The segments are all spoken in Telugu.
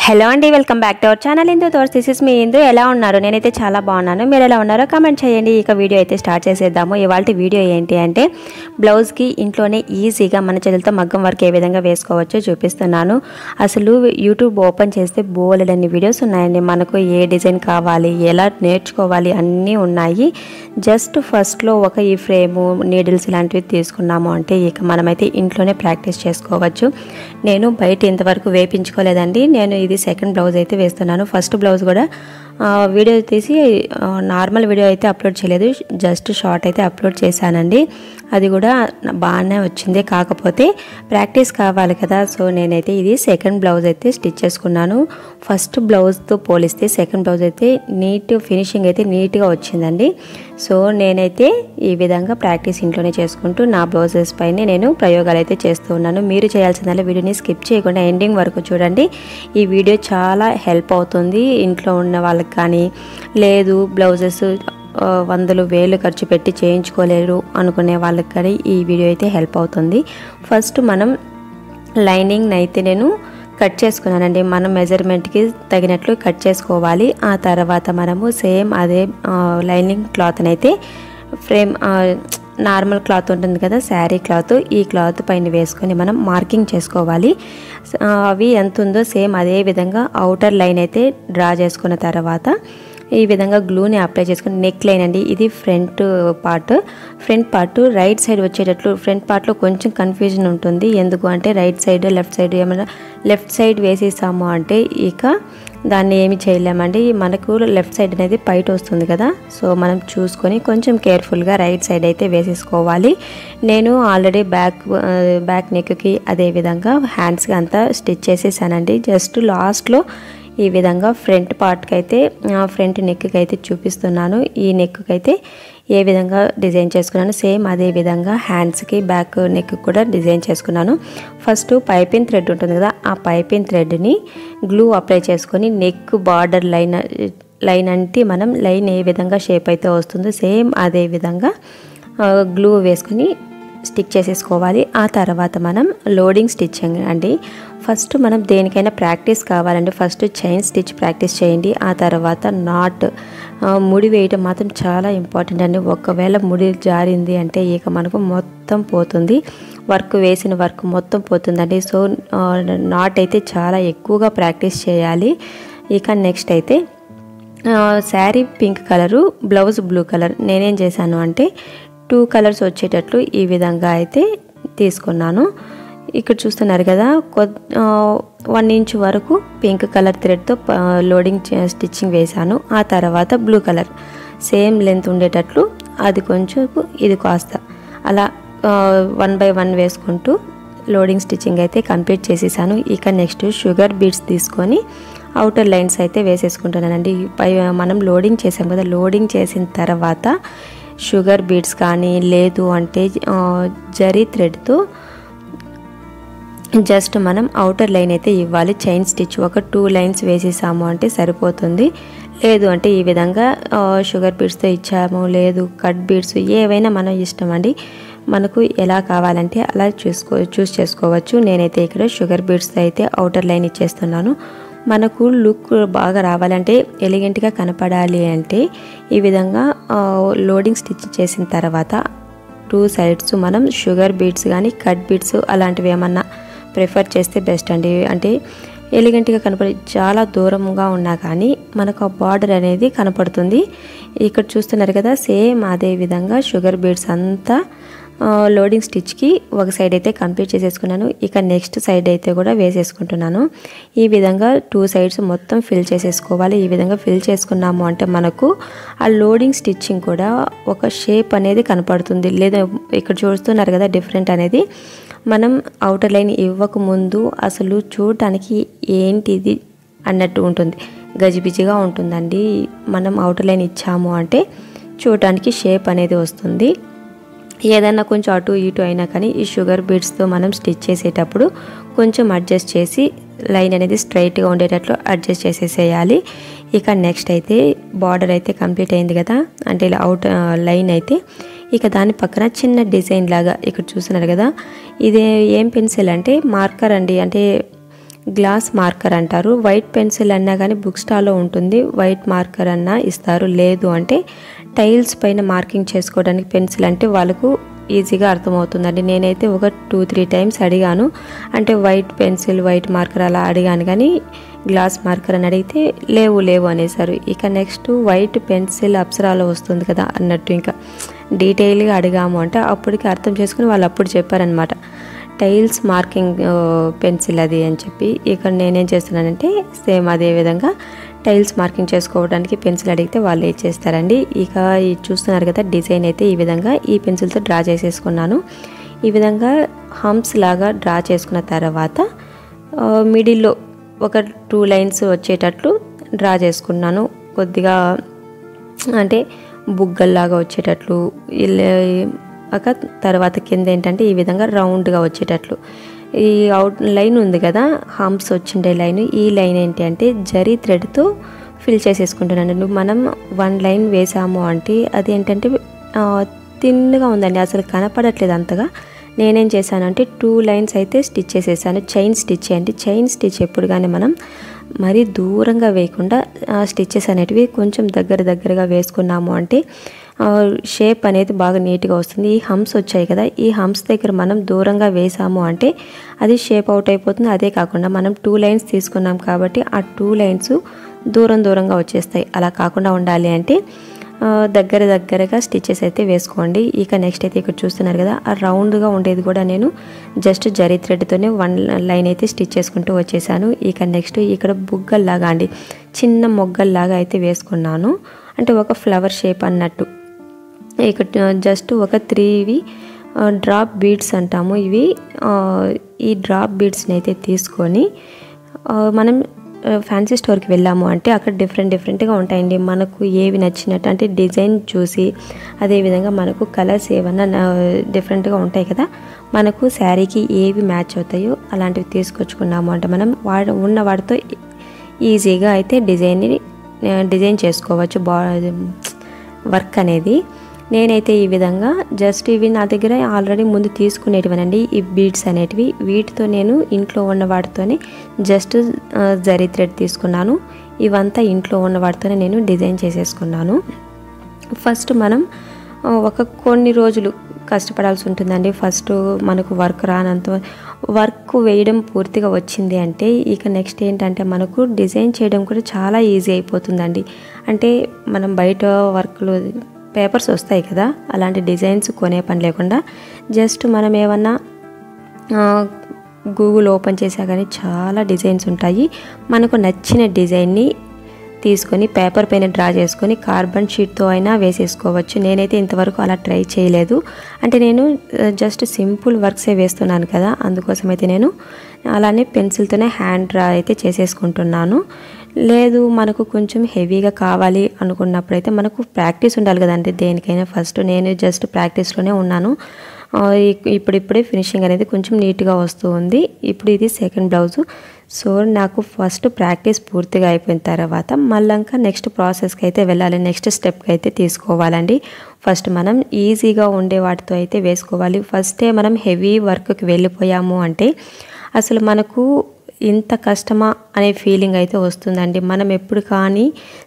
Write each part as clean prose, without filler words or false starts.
హలో అండి, welcome back to our channel Indu thoughts. This is me Indu. ఎలా ఉన్నారు? నేనైతే చాలా బాగున్నాను. మీరు ఎలా ఉన్నారో కామెంట్ చేయండి. ఇక వీడియో అయితే స్టార్ట్ చేసేద్దాము. ఇవాళ వీడియో ఏంటి అంటే బ్లౌజ్కి ఇంట్లోనే ఈజీగా మన చేతులతో మగ్గం వర్క్ ఏ విధంగా వేసుకోవచ్చో చూపిస్తున్నాను. అసలు యూట్యూబ్ ఓపెన్ చేస్తే బోలెడన్ని వీడియోస్ ఉన్నాయండి. మనకు ఏ డిజైన్ కావాలి, ఎలా నేర్చుకోవాలి అన్నీ ఉన్నాయి. జస్ట్ ఫస్ట్లో ఒక ఈ ఫ్రేము, నీడిల్స్ ఇలాంటివి తీసుకున్నాము అంటే ఇక మనమైతే ఇంట్లోనే ప్రాక్టీస్ చేసుకోవచ్చు. నేను బయట ఇంతవరకు వేయించుకోలేదండి. నేను ఇది సెకండ్ బ్లౌజ్ అయితే వేస్తున్నాను. ఫస్ట్ బ్లౌజ్ కూడా వీడియో తీసి నార్మల్ వీడియో అయితే అప్లోడ్ చేయలేదు, జస్ట్ షార్ట్ అయితే అప్లోడ్ చేశానండి. అది కూడా బాగానే వచ్చింది, కాకపోతే ప్రాక్టీస్ కావాలి కదా. సో నేనైతే ఇది సెకండ్ బ్లౌజ్ అయితే స్టిచ్ చేసుకున్నాను. ఫస్ట్ బ్లౌజ్తో పోలిస్తే సెకండ్ బ్లౌజ్ అయితే ఫినిషింగ్ అయితే నీట్గా వచ్చిందండి. సో నేనైతే ఈ విధంగా ప్రాక్టీస్ ఇంట్లోనే చేసుకుంటూ నా బ్లౌజెస్ పైన నేను ప్రయోగాలు అయితే చేస్తూ ఉన్నాను. మీరు చేయాల్సిందల్లా వీడియోని స్కిప్ చేయకుండా ఎండింగ్ వరకు చూడండి. ఈ వీడియో చాలా హెల్ప్ అవుతుంది ఇంట్లో ఉన్న వాళ్ళకి కానీ, లేదు బ్లౌజెస్ వందలు వేలు ఖర్చు పెట్టి చేయించుకోలేరు అనుకునే వాళ్ళకి కానీ ఈ వీడియో అయితే హెల్ప్ అవుతుంది. ఫస్ట్ మనం లైనింగ్ అయితే నేను కట్ చేసుకున్నానండి. మనం మెజర్మెంట్కి తగినట్లు కట్ చేసుకోవాలి. ఆ తర్వాత మనము సేమ్ అదే లైనింగ్ క్లాత్ని అయితే ఫ్రేమ్ నార్మల్ క్లాత్ ఉంటుంది కదా, శారీ క్లాత్, ఈ క్లాత్ పైన వేసుకొని మనం మార్కింగ్ చేసుకోవాలి. అవి ఎంత ఉందో సేమ్ అదే విధంగా అవుటర్ లైన్ అయితే డ్రా చేసుకున్న తర్వాత ఈ విధంగా గ్లూని అప్లై చేసుకుని నెక్ లైన్ అండి, ఇది ఫ్రంట్ పార్ట్ రైట్ సైడ్ వచ్చేటట్లు. ఫ్రంట్ పార్ట్లో కొంచెం కన్ఫ్యూజన్ ఉంటుంది. ఎందుకు అంటే రైట్ సైడ్ లెఫ్ట్ సైడ్ ఏమైనా లెఫ్ట్ సైడ్ వేసేసాము అంటే ఇక దాన్ని ఏమి చేయలేమండి. మనకు లెఫ్ట్ సైడ్ అనేది పైట వస్తుంది కదా, సో మనం చూసుకొని కొంచెం కేర్ఫుల్గా రైట్ సైడ్ అయితే వేసేసుకోవాలి. నేను ఆల్రెడీ బ్యాక్ నెక్కి అదేవిధంగా హ్యాండ్స్కి అంతా స్టిచ్ చేసేసానండి. జస్ట్ లాస్ట్లో ఈ విధంగా ఫ్రంట్ పార్ట్కి అయితే ఫ్రంట్ నెక్కి అయితే చూపిస్తున్నాను. ఈ నెక్కి అయితే ఏ విధంగా డిజైన్ చేసుకున్నాను సేమ్ అదే విధంగా హ్యాండ్స్కి బ్యాక్ నెక్ కూడా డిజైన్ చేసుకున్నాను. ఫస్ట్ పైపింగ్ థ్రెడ్ ఉంటుంది కదా, ఆ పైపింగ్ థ్రెడ్ని గ్లూ అప్లై చేసుకొని నెక్ బార్డర్ లైన్ అంటే మనం లైన్ ఏ విధంగా షేప్ అయితే వస్తుందో సేమ్ అదే విధంగా గ్లూ వేసుకొని స్టిక్ చేసేసుకోవాలి. ఆ తర్వాత మనం లోడింగ్ స్టిచ్చింగ్ అండి. ఫస్ట్ మనం దేనికైనా ప్రాక్టీస్ కావాలంటే ఫస్ట్ చైన్ స్టిచ్ ప్రాక్టీస్ చేయండి. ఆ తర్వాత నాట్ ముడి వేయడం మాత్రం చాలా ఇంపార్టెంట్ అండి. ఒకవేళ ముడి జారింది అంటే ఇక మనకు మొత్తం పోతుంది, వేసిన వర్క్ మొత్తం పోతుందండి. సో నాట్ అయితే చాలా ఎక్కువగా ప్రాక్టీస్ చేయాలి. ఇక నెక్స్ట్ అయితే sari pink colour, blouse blue colour. నేనేం చేశాను అంటే 2 కలర్స్ వచ్చేటట్లు ఈ విధంగా అయితే తీసుకున్నాను. ఇక్కడ చూస్తున్నారు కదా, 1 ఇంచ్ వరకు పింక్ కలర్ థ్రెడ్తో లోడింగ్ స్టిచ్చింగ్ వేశాను. ఆ తర్వాత బ్లూ కలర్ సేమ్ లెంత్ ఉండేటట్లు అది కొంచెం ఇది కాస్త అలా 1 by 1 వేసుకుంటూ లోడింగ్ స్టిచ్చింగ్ అయితే కంప్లీట్ చేసేసాను. ఇక నెక్స్ట్ షుగర్ బీడ్స్ తీసుకొని అవుటర్ లైన్స్ అయితే వేసేసుకుంటున్నానండి. మనం లోడింగ్ చేసాం కదా, లోడింగ్ చేసిన తర్వాత షుగర్ బీడ్స్ కానీ లేదు అంటే జరీ థ్రెడ్తో జస్ట్ మనం అవుటర్ లైన్ అయితే ఇవ్వాలి. చైన్ స్టిచ్ ఒక 2 లైన్స్ వేసేసాము అంటే సరిపోతుంది. లేదు అంటే ఈ విధంగా షుగర్ బీడ్స్తో ఇచ్చాము, లేదు కట్ బీడ్స్, ఏవైనా మనం ఇష్టం అండి. మనకు ఎలా కావాలంటే అలా చూస్ చేసుకోవచ్చు. నేనైతే ఇక్కడ షుగర్ బీడ్స్తో అయితే అవుటర్ లైన్ ఇచ్చేస్తున్నాను. మనకు లుక్ బాగా రావాలంటే, ఎలిగెంట్గా కనపడాలి అంటే ఈ విధంగా లోడింగ్ స్టిచ్ చేసిన తర్వాత 2 సైడ్స్ మనం షుగర్ బీడ్స్ కానీ కట్ బీడ్స్ అలాంటివి ఏమన్నా ప్రిఫర్ చేస్తే బెస్ట్ అండి. అంటే ఎలిగెంట్గా కనపడి చాలా దూరంగా ఉన్నా కానీ మనకు ఆ బార్డర్ అనేది కనపడుతుంది. ఇక్కడ చూస్తున్నారు కదా, సేమ్ అదే విధంగా షుగర్ బీడ్స్ అంతా లోడింగ్ స్టిచ్కి ఒక సైడ్ అయితే కంప్లీట్ చేసేసుకున్నాను. ఇక నెక్స్ట్ సైడ్ అయితే కూడా వేసేసుకుంటున్నాను. ఈ విధంగా 2 సైడ్స్ మొత్తం ఫిల్ చేసేసుకోవాలి. ఈ విధంగా ఫిల్ చేసుకున్నాము అంటే మనకు ఆ లోడింగ్ స్టిచ్చింగ్ కూడా ఒక షేప్ అనేది కనపడుతుంది. లేదా ఇక్కడ చూస్తున్నారు కదా డిఫరెంట్ అనేది, మనం అవుటర్ లైన్ ఇవ్వకముందు అసలు చూడటానికి ఏంటిది అన్నట్టు ఉంటుంది, గజిబిజిగా ఉంటుందండి. మనం అవుటర్ లైన్ ఇచ్చాము అంటే చూడటానికి షేప్ అనేది వస్తుంది. ఏదన్నా కొంచెం అటు ఇటు అయినా కానీ ఈ షుగర్ బీడ్స్తో మనం స్టిచ్ చేసేటప్పుడు కొంచెం అడ్జస్ట్ చేసి లైన్ అనేది స్ట్రైట్గా ఉండేటట్లు అడ్జస్ట్ చేసేసేయాలి. ఇక నెక్స్ట్ అయితే బార్డర్ అయితే కంప్లీట్ అయింది కదా, అంటే ఇలా అవుట్ లైన్ అయితే ఇక దాని పక్కన చిన్న డిజైన్ లాగా ఇక్కడ చూస్తున్నారు కదా, ఇది ఏం పెన్సిల్ అంటే మార్కర్ అండి. అంటే గ్లాస్ మార్కర్ అంటారు. వైట్ పెన్సిల్ అన్నా కానీ బుక్ స్టాల్లో ఉంటుంది, వైట్ మార్కర్ అన్నా ఇస్తారు. లేదు అంటే టైల్స్ పైన మార్కింగ్ చేసుకోవడానికి పెన్సిల్ అంటే వాళ్ళకు ఈజీగా అర్థమవుతుందండి. నేనైతే ఒక 2-3 టైమ్స్ అడిగాను, అంటే వైట్ పెన్సిల్ వైట్ మార్కర్ అలా అడిగాను, కానీ గ్లాస్ మార్కర్ అని అడిగితే లేవు అనేసారు. ఇక నెక్స్ట్ వైట్ పెన్సిల్ అప్సరాలో వస్తుంది కదా అన్నట్టు ఇంకా డీటెయిల్గా అడిగాము అంటే అప్పటికి అర్థం చేసుకుని వాళ్ళు అప్పుడు చెప్పారనమాట, టైల్స్ మార్కింగ్ పెన్సిల్ అది అని చెప్పి. ఇక్కడ నేనేం చేస్తున్నానంటే సేమ్ అదే విధంగా టైల్స్ మార్కింగ్ చేసుకోవడానికి పెన్సిల్ అడిగితే వాళ్ళు ఇచ్చేస్తారండి. ఇక చూస్తున్నారు కదా డిజైన్ అయితే ఈ విధంగా ఈ పెన్సిల్తో డ్రా చేసేసుకున్నాను. ఈ విధంగా హంప్స్ లాగా డ్రా చేసుకున్న తర్వాత మిడిల్లో ఒక 2 లైన్స్ వచ్చేటట్లు డ్రా చేసుకున్నాను. కొద్దిగా అంటే బుగ్గల్లాగా వచ్చేటట్లు. తర్వాత కింద ఏంటంటే ఈ విధంగా రౌండ్గా వచ్చేటట్లు ఈ అవుట్ లైన్ ఉంది కదా, హంప్స్ వచ్చిండే లైన్, ఈ లైన్ ఏంటి అంటే జరీ థ్రెడ్తో ఫిల్ చేసేసుకుంటున్నాను. మనం 1 లైన్ వేసాము అంటే అది ఏంటంటే థిన్గా ఉందండి, అసలు కనపడట్లేదు అంతగా. నేనేం చేశానంటే 2 లైన్స్ అయితే స్టిచ్ చేసేసాను. చైన్ స్టిచ్ అండి. చైన్ స్టిచ్ ఎప్పుడు కానీ మనం మరీ దూరంగా వేయకుండా స్టిచ్చెస్ అనేటివి కొంచెం దగ్గరగా వేసుకున్నాము అంటే షేప్ అనేది బాగా నీట్గా వస్తుంది. ఈ హంప్స్ వచ్చాయి కదా, ఈ హంప్స్ దగ్గర మనం దూరంగా వేసాము అంటే అది షేప్ అవుట్ అయిపోతుంది. అదే కాకుండా మనం 2 లైన్స్ తీసుకున్నాం కాబట్టి ఆ 2 లైన్స్ దూరంగా వచ్చేస్తాయి. అలా కాకుండా ఉండాలి అంటే దగ్గరగా స్టిచ్చెస్ అయితే వేసుకోండి. ఇక నెక్స్ట్ అయితే ఇక్కడ చూస్తున్నారు కదా, ఆ రౌండ్గా ఉండేది కూడా నేను జస్ట్ జరీ థ్రెడ్తోనే 1 లైన్ అయితే స్టిచ్ చేసుకుంటూ వచ్చేసాను. ఇక నెక్స్ట్ ఇక్కడ బుగ్గల్లాగా అండి, చిన్న మొగ్గల్లాగా అయితే వేసుకున్నాను, అంటే ఒక ఫ్లవర్ షేప్ అన్నట్టు. ఇక్కడ జస్ట్ ఒక 3 డ్రాప్ బీడ్స్ అంటాము ఇవి. ఈ డ్రాప్ బీడ్స్ని అయితే తీసుకొని మనం ఫ్యాన్సీ స్టోర్కి వెళ్ళాము అంటే అక్కడ డిఫరెంట్గా ఉంటాయండి. మనకు ఏవి నచ్చినట్టు అంటే డిజైన్ చూసి, అదేవిధంగా మనకు కలర్స్ ఏమన్నా డిఫరెంట్గా ఉంటాయి కదా, మనకు శారీకి ఏవి మ్యాచ్ అవుతాయో అలాంటివి తీసుకొచ్చుకున్నాము అంటే మనం ఉన్న వాటితో ఈజీగా అయితే డిజైన్ చేసుకోవచ్చు వర్క్ అనేది. నేనైతే ఈ విధంగా జస్ట్ ఇవి నా దగ్గర ఆల్రెడీ ముందు తీసుకునేటివనండి ఈ బీడ్స్ అనేటివి. వీటితో నేను ఇంట్లో ఉన్న వాటితోనే జస్ట్ జరీ థ్రెడ్ తీసుకున్నాను. ఇవంతా ఇంట్లో ఉన్న వాటితోనే నేను డిజైన్ చేసేసుకున్నాను. ఫస్ట్ మనం కొన్ని రోజులు కష్టపడాల్సి ఉంటుందండి. ఫస్ట్ మనకు వర్క్ రానంత వర్క్ వేయడం పూర్తిగా వచ్చింది అంటే ఇక నెక్స్ట్ ఏంటంటే మనకు డిజైన్ చేయడం కూడా చాలా ఈజీ అయిపోతుందండి. అంటే మనం బయట వర్క్లు పేపర్స్ వస్తాయి కదా, అలాంటి డిజైన్స్ కొనే పని లేకుండా జస్ట్ మనం ఏమన్నా గూగుల్ ఓపెన్ చేసా కానీ చాలా డిజైన్స్ ఉంటాయి. మనకు నచ్చిన డిజైన్ని తీసుకొని పేపర్ పైన డ్రా చేసుకొని కార్బన్ షీట్తో అయినా వేసేసుకోవచ్చు. నేనైతే ఇంతవరకు అలా ట్రై చేయలేదు, అంటే నేను జస్ట్ సింపుల్ వర్క్సే వేస్తున్నాను కదా, అందుకోసం అయితే నేను అలానే పెన్సిల్తోనే హ్యాండ్ డ్రా అయితే చేసేసుకుంటున్నాను. లేదు మనకు కొంచెం హెవీగా కావాలి అనుకున్నప్పుడైతే మనకు ప్రాక్టీస్ ఉండాలి కదండి దేనికైనా. ఫస్ట్ నేను జస్ట్ ప్రాక్టీస్లోనే ఉన్నాను. ఇప్పుడిప్పుడే ఫినిషింగ్ అనేది కొంచెం నీట్గా వస్తూ ఉంది. ఇప్పుడు ఇది సెకండ్ బ్లౌజు. సో నాకు ఫస్ట్ ప్రాక్టీస్ పూర్తిగా అయిపోయిన తర్వాత మళ్ళీ నెక్స్ట్ ప్రాసెస్కి అయితే వెళ్ళాలి, నెక్స్ట్ స్టెప్కి అయితే తీసుకోవాలండి. ఫస్ట్ మనం ఈజీగా ఉండే వాటితో అయితే వేసుకోవాలి. ఫస్టే మనం హెవీ వర్క్కి వెళ్ళిపోయాము అంటే అసలు మనకు ఇంత కష్టమా అనే ఫీలింగ్ అయితే వస్తుందండి. మనం ఎప్పుడు కానీ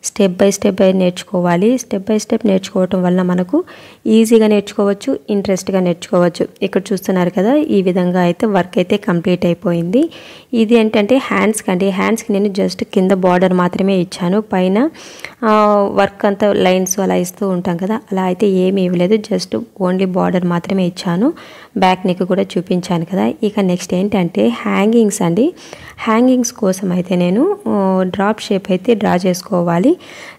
స్టెప్ బై స్టెప్ నేర్చుకోవాలి. స్టెప్ బై స్టెప్ నేర్చుకోవటం వల్ల మనకు ఈజీగా నేర్చుకోవచ్చు, ఇంట్రెస్ట్గా నేర్చుకోవచ్చు. ఇక్కడ చూస్తున్నారు కదా, ఈ విధంగా అయితే వర్క్ అయితే కంప్లీట్ అయిపోయింది. ఇది ఏంటంటే హ్యాండ్స్కి అండి. హ్యాండ్స్కి నేను జస్ట్ కింద బార్డర్ మాత్రమే ఇచ్చాను, పైన వర్క్ అంతా లైన్స్ అలా ఇస్తూ ఉంటాం కదా, అలా అయితే ఏమీ ఇవ్వలేదు. జస్ట్ ఓన్లీ బార్డర్ మాత్రమే ఇచ్చాను. బ్యాక్ నెక్ కూడా చూపించాను కదా. ఇక నెక్స్ట్ ఏంటంటే హ్యాంగింగ్స్ అండి. హ్యాంగింగ్స్ కోసం అయితే నేను డ్రాప్ షేప్ అయితే డ్రా చేసుకోవాలి.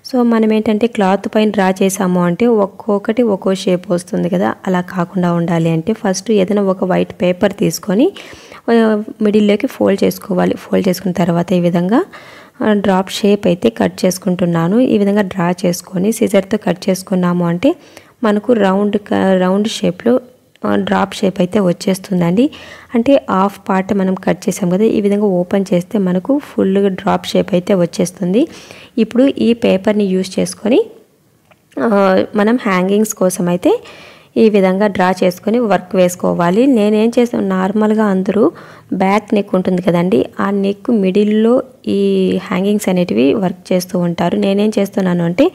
సో మనం ఏంటంటే క్లాత్ పైన డ్రా చేసాము అంటే ఒక్కొక్కటి ఒక్కో షేప్ వస్తుంది కదా, అలా కాకుండా ఉండాలి అంటే ఫస్ట్ ఏదైనా ఒక వైట్ పేపర్ తీసుకొని మిడిల్లోకి ఫోల్డ్ చేసుకోవాలి. ఫోల్డ్ చేసుకున్న తర్వాత ఈ విధంగా డ్రాప్ షేప్ అయితే కట్ చేసుకుంటున్నాను. ఈ విధంగా డ్రా చేసుకొని సిజర్తో కట్ చేసుకున్నాము అంటే మనకు రౌండ్ షేప్లో డ్రాప్ షేప్ అయితే వచ్చేస్తుందండి. అంటే హాఫ్ పార్ట్ మనం కట్ చేసాం కదా, ఈ విధంగా ఓపెన్ చేస్తే మనకు ఫుల్గా డ్రాప్ షేప్ అయితే వచ్చేస్తుంది. ఇప్పుడు ఈ పేపర్ని యూజ్ చేసుకొని మనం హ్యాంగింగ్స్ కోసం అయితే ఈ విధంగా డ్రా చేసుకొని వర్క్ వేసుకోవాలి. నేనేం చేస్తాను, నార్మల్గా అందరూ బ్యాక్ నెక్ ఉంటుంది కదండి, ఆ నెక్ మిడిల్లో ఈ హ్యాంగింగ్స్ అనేటివి వర్క్ చేస్తూ ఉంటారు. నేనేం చేస్తున్నాను అంటే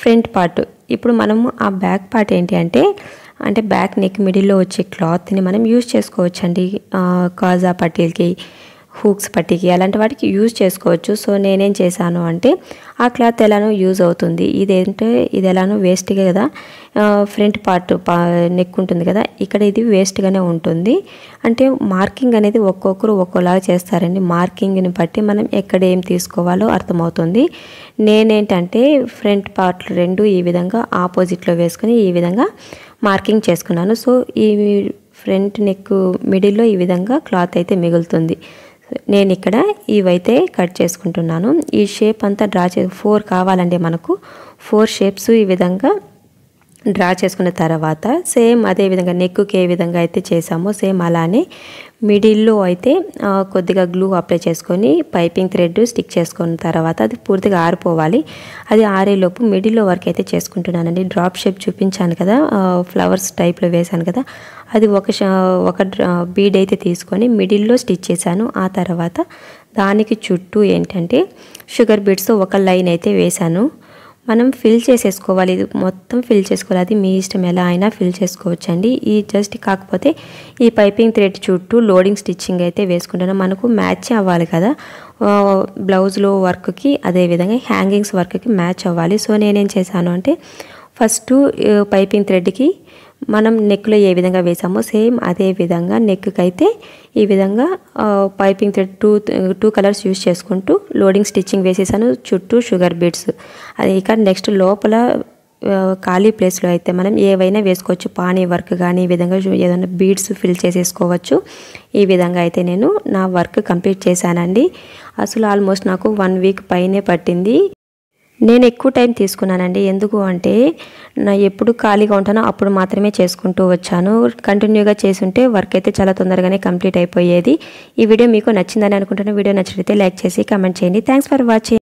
ఫ్రంట్ పార్ట్, ఇప్పుడు మనము ఆ బ్యాక్ పార్ట్ ఏంటి అంటే బ్యాక్ నెక్ మిడిల్లో వచ్చే క్లాత్ని మనం యూజ్ చేసుకోవచ్చండి. కాజా పట్టీలకి, హూక్స్ పట్టీకి అలాంటి వాటికి యూజ్ చేసుకోవచ్చు. సో నేనేం చేశాను అంటే ఆ క్లాత్ ఎలానో యూజ్ అవుతుంది, ఇదేంటే ఇది ఎలానో వేస్ట్గా కదా, ఫ్రంట్ పార్ట్ నెక్ ఉంటుంది కదా, ఇక్కడ ఇది వేస్ట్గానే ఉంటుంది. అంటే మార్కింగ్ అనేది ఒక్కొక్కరు ఒక్కోలాగా చేస్తారండి. మార్కింగ్ని బట్టి మనం ఎక్కడ ఏం తీసుకోవాలో అర్థమవుతుంది. నేనేంటంటే ఫ్రంట్ పార్ట్లు రెండు ఈ విధంగా ఆపోజిట్లో వేసుకొని ఈ విధంగా మార్కింగ్ చేసుకున్నాను. సో ఈ ఫ్రంట్ నెక్ మిడిల్లో ఈ విధంగా క్లాత్ అయితే మిగులుతుంది. నేను ఇక్కడ ఇవైతే కట్ చేసుకుంటున్నాను. ఈ షేప్ అంతా డ్రా 4 కావాలండి మనకు. 4 షేప్స్ ఈ విధంగా డ్రా చేసుకున్న తర్వాత సేమ్ అదే విధంగా నెక్కి ఏ విధంగా అయితే చేసామో సేమ్ అలానే మిడిల్లో అయితే కొద్దిగా గ్లూ అప్లై చేసుకొని పైపింగ్ థ్రెడ్ స్టిక్ చేసుకున్న తర్వాత అది పూర్తిగా ఆరిపోవాలి. అది ఆరేలోపు మిడిల్లో వర్క్ అయితే చేసుకుంటున్నానండి. డ్రాప్ షేప్ చూపించాను కదా, ఫ్లవర్స్ టైప్లో వేశాను కదా, అది ఒక బీడ్ అయితే తీసుకొని మిడిల్లో స్టిచ్ చేశాను. ఆ తర్వాత దానికి చుట్టూ ఏంటంటే షుగర్ బీడ్స్తో ఒక లైన్ అయితే వేశాను. మనం ఫిల్ చేసేసుకోవాలి, ఇది మొత్తం ఫిల్ చేసుకోవాలి. అది మీ ఇష్టం, ఎలా అయినా ఫిల్ చేసుకోవచ్చండి. ఈ జస్ట్ కాకపోతే ఈ పైపింగ్ థ్రెడ్ చుట్టూ లోడింగ్ స్టిచ్చింగ్ అయితే వేసుకుంటున్నాను. మనకు మ్యాచ్ అవ్వాలి కదా బ్లౌజ్లో వర్క్కి, అదేవిధంగా హ్యాంగింగ్స్ వర్క్కి మ్యాచ్ అవ్వాలి. సో నేనేం చేశాను అంటే ఫస్ట్ పైపింగ్ థ్రెడ్కి మనం నెక్లో ఏ విధంగా వేసామో సేమ్ అదే విధంగా నెక్కి అయితే ఈ విధంగా piping thread two colours use చేసుకుంటూ లోడింగ్ స్టిచ్చింగ్ వేసేసాను, చుట్టూ షుగర్ బీడ్స్. అది ఇక నెక్స్ట్ లోపల ఖాళీ ప్లేస్లో అయితే మనం ఏవైనా వేసుకోవచ్చు, పానీ వర్క్ కానీ ఈ విధంగా ఏదైనా బీడ్స్ ఫిల్ చేసేసుకోవచ్చు. ఈ విధంగా అయితే నేను నా వర్క్ కంప్లీట్ చేశానండి. అసలు ఆల్మోస్ట్ నాకు 1 వీక్ పైనే పట్టింది. నేను ఎక్కువ టైం తీసుకున్నానండి. ఎందుకు అంటే నా ఎప్పుడు ఖాళీగా ఉంటానో అప్పుడు మాత్రమే చేసుకుంటూ వచ్చాను. కంటిన్యూగా చేసుంటే వర్క్ అయితే చాలా తొందరగానే కంప్లీట్ అయిపోయేది. ఈ వీడియో మీకు నచ్చిందని అనుకుంటున్నాను. వీడియో నచ్చితే లైక్ చేసి కామెంట్ చేయండి. Thanks for watching.